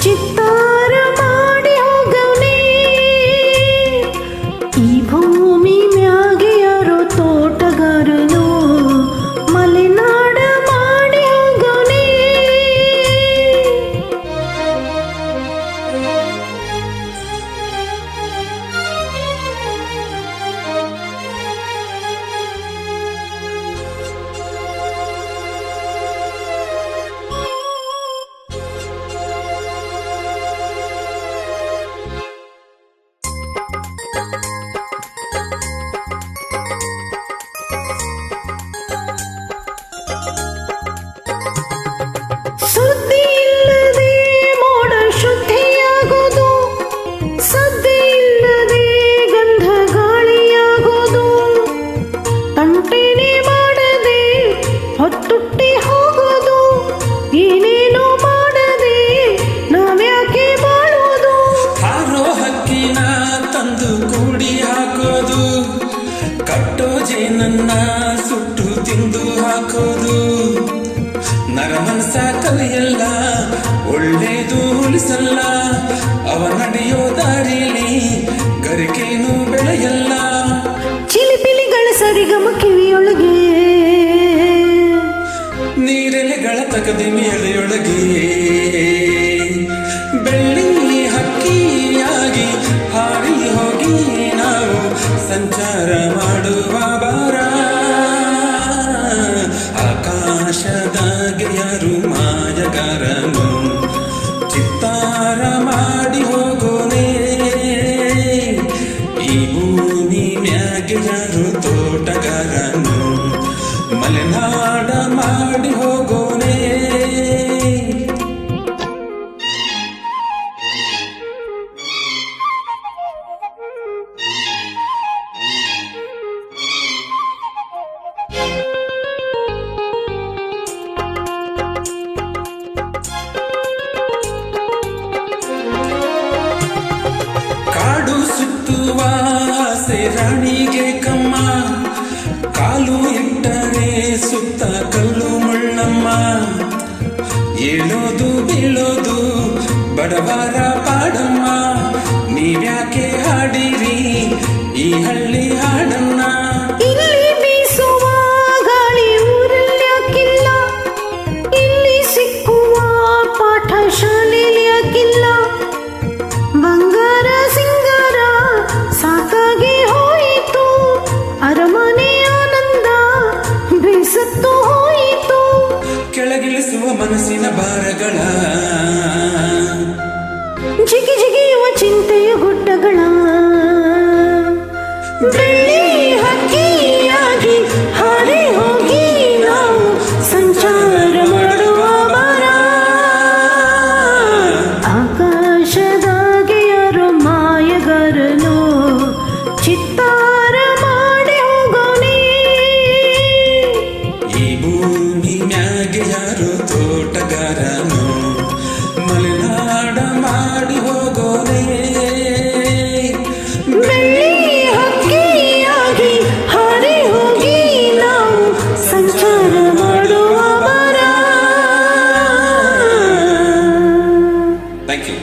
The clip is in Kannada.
ಚಿತ್ತಾರ ಮಾಡಿ ಹೋಗವನೇ ಈ ಭೂಮಿ ಮ್ಯಾಗೆ ಯಾರೋ ತೋಟಗಾರನು ಮಲೆನಾಡ ಮಾಡಿ ಹೋಗವನೇ ಸುದ್ದಿ ಇಲ್ಲದೆ ಮೋಡ ಶುದ್ಧಿಯಾಗೋದು, ಸದ್ದಿ ಇಲ್ಲದೆ ಗಂಧ ಗಾಳಿಯಾಗೋದು, ತಂಟೆನೆ ಮಾಡದೆ ಹೊತ್ತುಟ್ಟಿ ಹೋಗೋದು, ಏನೇನೋ ಮಾಡದೆ ನಾವ್ಯಾಕೆ ಬಾಳೋದು. ಹಾರೋ ಹಕ್ಕಿನ ತಂದು ಕೂಡಿ ಹಾಕೋದು, ಕಟ್ಟೋ ಜೇನನ್ನ ಸುಟ್ಟು ತಿಂದು ಹಾಕೋದು, ನರಮನಸ ಕಲಿಯಲ್ಲ ಒಳ್ಳೇದು ಉಳಿಸಲ್ಲ, ಅವ ನಡೆಯೋ ದಾರಿಲಿ ಗರಿಕೇನು ಬೆಳೆಯಲ್ಲ. ಚಿಲಿಪಿಲಿಗಳ ಸರಿಗಮ ಕಿವಿಯೊಳಗೆ, ನೀರೆಲೆಗಳ ತಕದಿಮಿ ಎಲೆಯೊಳಗೆ, ಬೆಳ್ಳಿ ಹಕ್ಕಿಯಾಗಿ ಹಾರಿ ಹೋಗಿ ನಾವು ಸಂಚಾರ ಮಾಡುವ ಬಾರ. ಆಕಾಶದಾಗೆ ಯಾರು ಮಾಯಗಾರನು ಚಿತ್ತಾರ ಮಾಡಿ ಹೋಗೋನೆ, ಈ ಭೂಮಿ ಮ್ಯಾಗೆ ಯಾರು ತೋಟಗಾರನು ಮಲೆನಾಡ ಮಾಡಿ ಹೋಗೋನೆ. ಕಾಡು ಸುತ್ತುವ ಆಸೆ ರಾಣಿಗೆ ಕಮ್ಮ, ಕಾಲು ಇಟ್ಟರೆ ಸುತ್ತ ಕಲ್ಲು ಮುಳ್ಳಮ್ಮ, ಏಳೋದು ಬೀಳೋದು ಬಡವರ ಪಾಡಮ್ಮ, ನೀವ್ಯಾಕೆ ಹಾಡಿರಿ ಈ ಹಳ್ಳಿ ಹಾಡನ್ನ. ಇಲ್ಲಿ ಬೀಸುವ ಗಾಳಿ ಊರಲ್ಯಾಕಿಲ್ಲ, ಇಲ್ಲಿ ಸಿಕ್ಕುವ ಪಾಠ ಶಾಲೆಯಾಕಿಲ್ಲ, ಬಂಗಾರ ಸಿಂಗಾರ ಸಾಕಾಗಿ ಹೋಯಿತು, ಅರಮನೆ ಆನಂದ ಬೇಸತ್ತು ಹೋಯಿತು. ಕೆಳಗಿಳಿಸುವ ಮನಸ್ಸಿನ ಭಾರಗಳ, ಜಿಗಿ ಜಿಗಿಯುವ ಚಿಂತೆಯ ಗುಡ್ಡಗಳ, ಬೆಳ್ಳಿ ಹಕ್ಕಿಯಾಗಿ ಹಾರಿ ಹೋಗಿ ನಾವು ಸಂಚಾರ ಮಾಡುವ ಬಾರ. ಆಕಾಶದಾಗೆ ಯಾರೋ ಮಾಯಗಾರನು ಚಿತ್ತಾರ ಮಾಡಿ ಹೋಗೋನೆ, ಈ ಭೂಮಿ ಮ್ಯಾಗೆ ಯಾರು ತೋಟಗಾರನು ಮಲೆನಾಡ ಮಾಡಿ ಹೋಗೋನೆ. ಬೆಳ್ಳಿ ಹಕ್ಕಿಯಾಗಿ ಹಾರಿ ಹೋಗಿ ನಾವು ಸಂಚಾರ ಮಾಡುವ ಬಾರ. Thank you.